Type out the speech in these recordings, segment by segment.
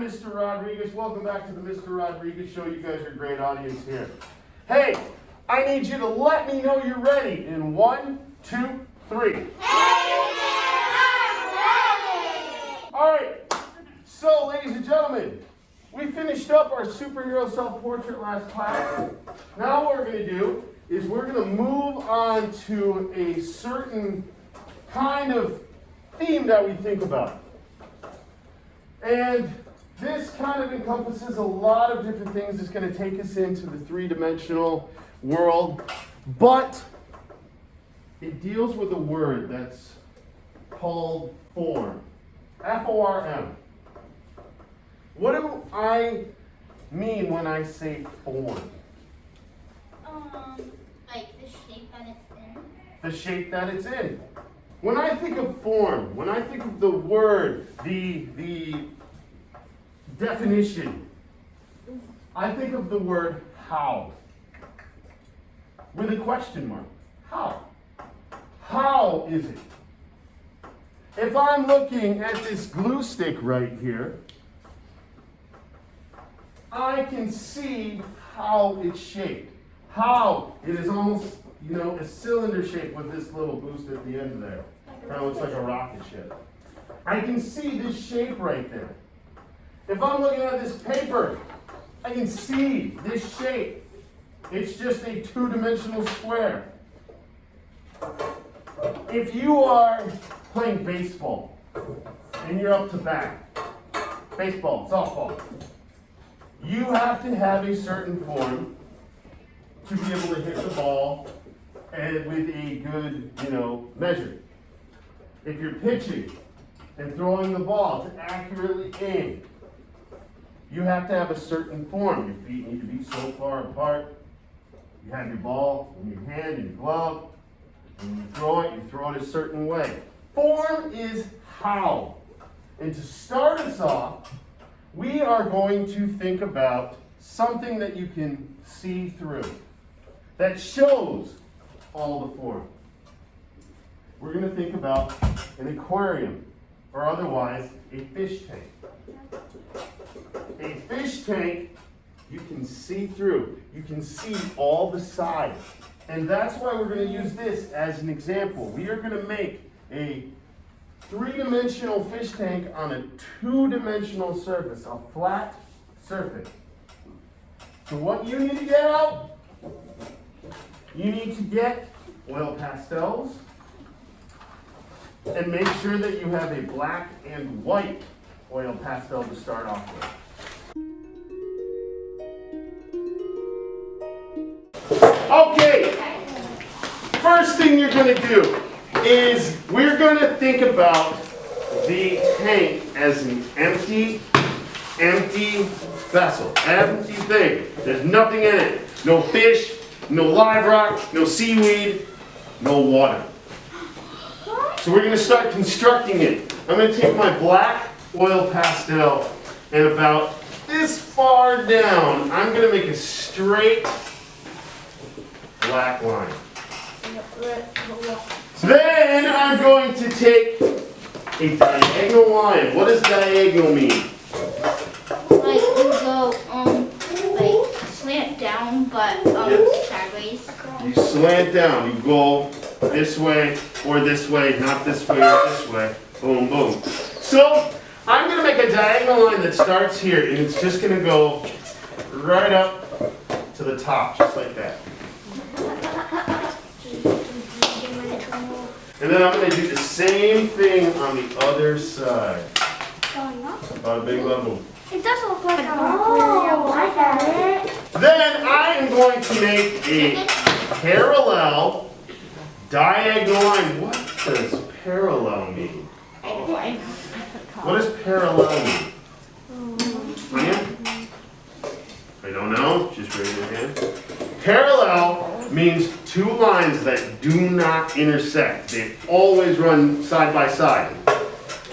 I'm Mr. Rodriguez. Welcome back to the Mr. Rodriguez Show. You guys are a great audience here. Hey, I need you to let me know you're ready in 1, 2, 3. Hey, I'm ready! All right. So, ladies and gentlemen, we finished up our superhero self-portrait last class. Now what we're going to do is we're going to move on to a certain kind of theme that we think about. And this kind of encompasses a lot of different things. It's going to take us into the three-dimensional world, but it deals with a word that's called form. F-O-R-M. What do I mean when I say form? Like the shape that it's in. The shape that it's in. When I think of form, when I think of the word, the definition, I think of the word how. With a question mark. How? How is it? If I'm looking at this glue stick right here, I can see how it's shaped. How it is almost, a cylinder shape with this little boost at the end there. Kind of looks like a rocket ship. I can see this shape right there. If I'm looking at this paper, I can see this shape. It's just a two-dimensional square. If you are playing baseball and you're up to bat, baseball, softball, you have to have a certain form to be able to hit the ball and with a good, measure. If you're pitching and throwing the ball to accurately aim, you have to have a certain form. Your feet need to be so far apart. You have your ball in your hand, in your glove. When you throw it a certain way. Form is how. And to start us off, we are going to think about something that you can see through, that shows all the form. We're going to think about an aquarium, or otherwise a fish tank. A fish tank, you can see through. You can see all the sides. And that's why we're going to use this as an example. We are going to make a three-dimensional fish tank on a two-dimensional surface, a flat surface. So what you need to get out, you need to get oil pastels and make sure that you have a black and white oil pastel to start off with. Okay, first thing you're going to do is we're going to think about the tank as an empty vessel, empty thing. There's nothing in it. No fish, no live rock, no seaweed, no water. So we're going to start constructing it. I'm going to take my black oil pastel and about this far down, I'm going to make a straight black line. Then I'm going to take a diagonal line. What does diagonal mean? Like you go like slant down but sideways. You slant down. You go this way or this way, not this way or this way. Boom, boom. So I'm going to make a diagonal line that starts here and it's just going to go right up to the top, just like that. And then I'm going to do the same thing on the other side. Bada bing, bada boom. It does look like I got it. Then I am going to make a parallel diagonal line. What does parallel mean? What does parallel mean? Anya? I don't know. Just raise your hand. Parallel means two lines that do not intersect. They always run side by side.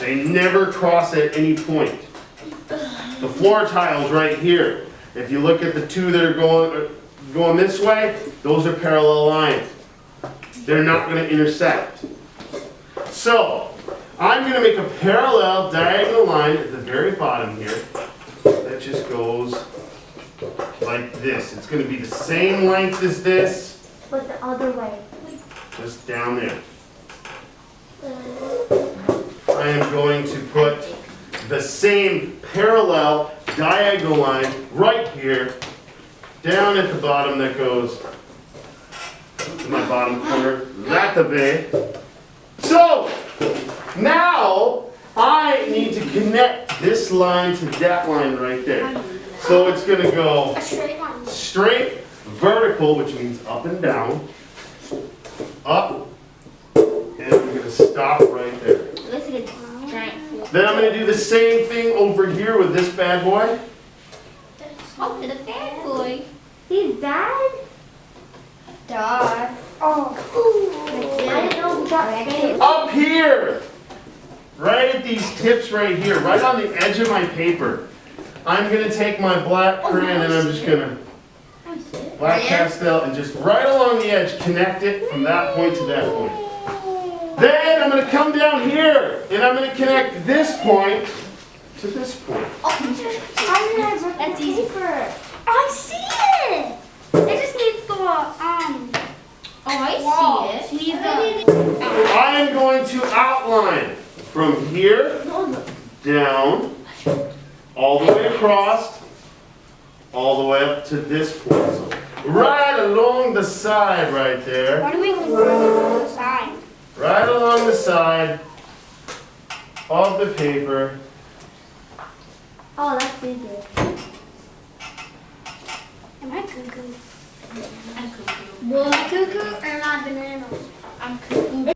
They never cross at any point. The floor tiles right here, if you look at the two that are going this way, those are parallel lines. They're not going to intersect. So, I'm going to make a parallel diagonal line at the very bottom here. that just goes like this. It's going to be the same length as this, But the other way. just down there. I am going to put the same parallel diagonal line right here, down at the bottom that goes to my bottom corner, that way. So, now I need to connect this line to that line right there. So it's going to go A straight line. straight, vertical, which means up and down, up, and I'm going to stop right there. Listen to giant. Then I'm going to do the same thing over here with this bad boy. Oh, to the bad boy. He's bad? Dog. Oh. I didn't know we got bad. Up here, right at these tips right here, right on the edge of my paper, I'm going to take my black crayon and I'm just going to black pastel and just right along the edge connect it from that point to that point. Then I'm going to come down here and I'm going to connect this point to this point. That's easy. I see it. It just needs to Oh, I see it. I am going to outline from here down, all the way across, all the way up to this point. So right along the side right there, Why do we go on the side? right along the side of the paper. Oh, that's easy. Am I cuckoo? I'm cuckoo. Well, cuckoo or not bananas? I'm cuckoo.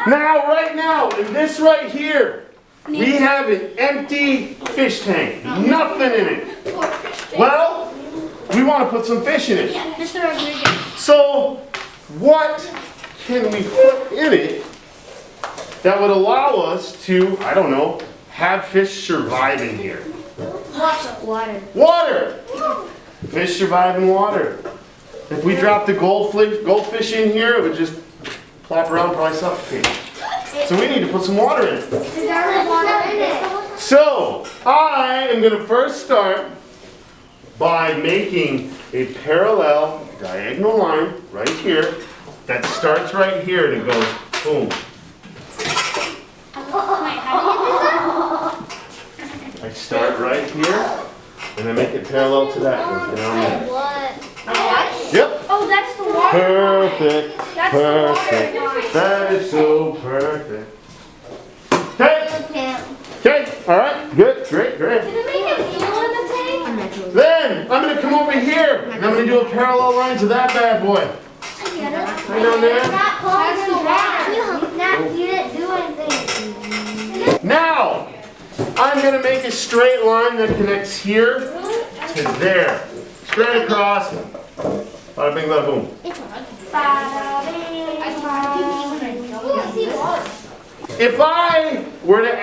Now, right now, in this right here, we have an empty fish tank. Nothing in it. Poor fish. Well, we want to put some fish in it. Mr. Rodriguez. So, what can we put in it that would allow us to, I don't know, have fish survive in here? Water. Water! Fish survive in water. If we drop the goldfish in here, it would just plop around, probably suffocate. So we need to put some water in it. Is there water in it? So, I am going to first start by making a parallel diagonal line right here that starts right here and it goes boom. I start right here and I make it parallel to that. Goes down there. What? Yep. Oh, that's the water. Perfect. That's Perfect. the water. That is so perfect. Okay. Okay. Okay. All right. Good. Great. Great. Did it make it blue in the tank? Then I'm going to come over here and I'm going to do a parallel line to that bad boy. Right down there. That pulls the water. That you didn't do anything. Now, I'm going to make a straight line that connects here to there. Straight across. Bada bing, bada boom. If I were to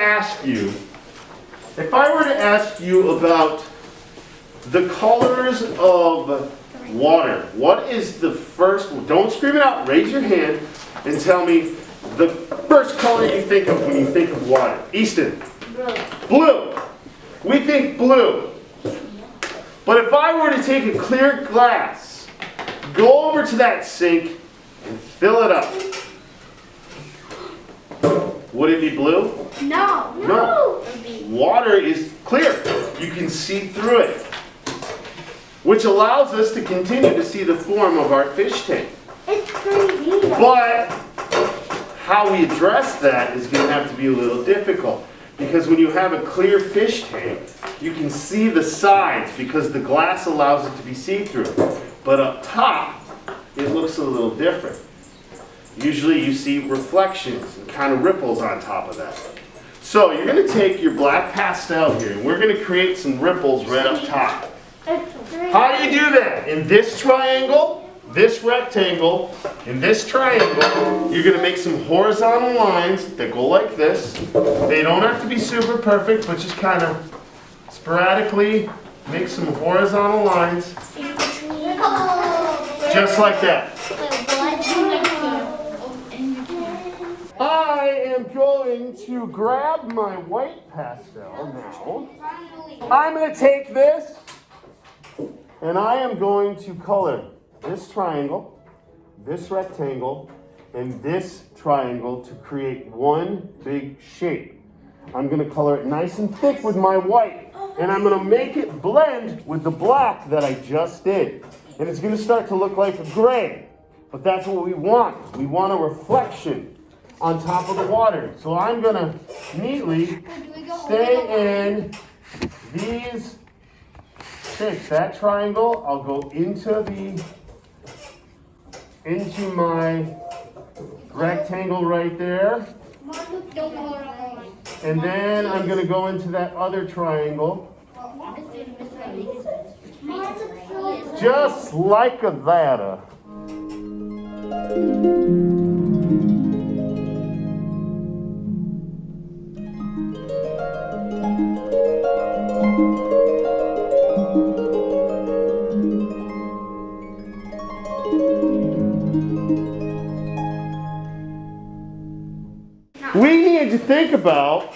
ask you about the colors of water, what is the first, don't scream it out, raise your hand and tell me the first color you think of when you think of water. Easton. Blue. We think blue. But if I were to take a clear glass, go over to that sink and fill it up, would it be blue? No. No. Water is clear. You can see through it. Which allows us to continue to see the form of our fish tank. It's 3D. But how we address that is going to have to be a little difficult. Because when you have a clear fish tank, you can see the sides because the glass allows it to be see-through. But up top, it looks a little different. Usually you see reflections and kind of ripples on top of that. So you're going to take your black pastel here and we're going to create some ripples right up top. How do you do that? In this triangle, this rectangle, in this triangle, you're going to make some horizontal lines that go like this. They don't have to be super perfect, but just kind of sporadically make some horizontal lines. Just like that. I am going to grab my white pastel now. I'm going to take this and I am going to color this triangle, this rectangle, and this triangle to create one big shape. I'm going to color it nice and thick with my white, and I'm going to make it blend with the black that I just did. And it's going to start to look like a gray, but that's what we want. We want a reflection on top of the water. So I'm going to neatly stay in these shapes. That triangle, I'll go into my rectangle right there. And then I'm going to go into that other triangle. Just like that. We need to think about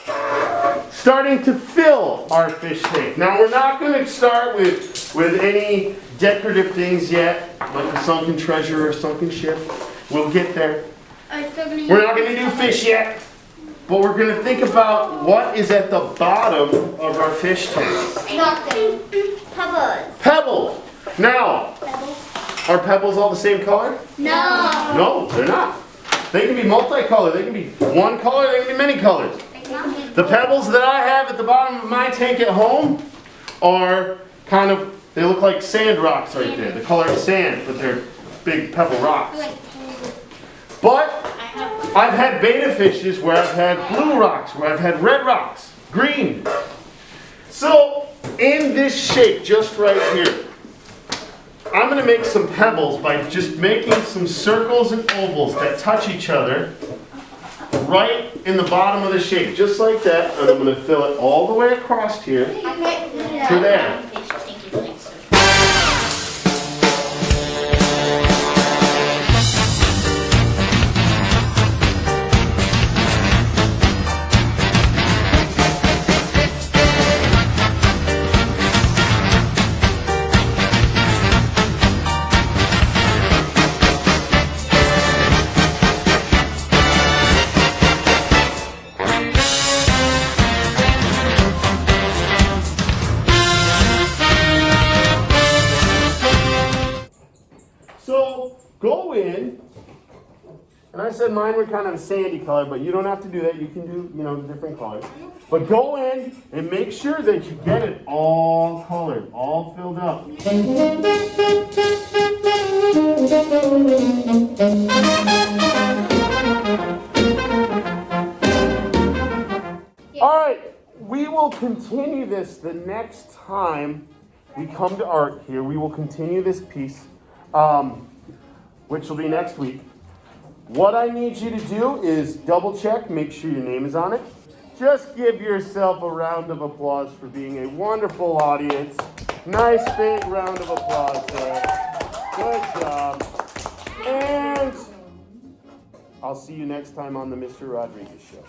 starting to fill our fish tank. Now we're not going to start with any decorative things yet, like a sunken treasure or sunken ship. We'll get there. We're not going to do fish yet, but we're going to think about what is at the bottom of our fish tank. Pebbles. Pebbles. Now, are pebbles all the same color? No. No, they're not. They can be multicolored. They can be one color. They can be many colors. The pebbles that I have at the bottom of my tank at home are kind of, they look like sand rocks right there. The color of sand, but they're big pebble rocks. But I've had betta fishes where I've had blue rocks, where I've had red rocks, green. So in this shape, just right here, I'm going to make some pebbles by just making some circles and ovals that touch each other right in the bottom of the shape, just like that. And I'm going to fill it all the way across here to there. So go in, and I said mine were kind of a sandy color, but you don't have to do that. You can do, different colors. But go in and make sure that you get it all colored, all filled up. All right, we will continue this the next time we come to art here. We will continue this piece. Which will be next week. What I need you to do is double check, make sure your name is on it. Just give yourself a round of applause for being a wonderful audience. Nice big round of applause there. Good job. And I'll see you next time on the Mr. Rodriguez Show.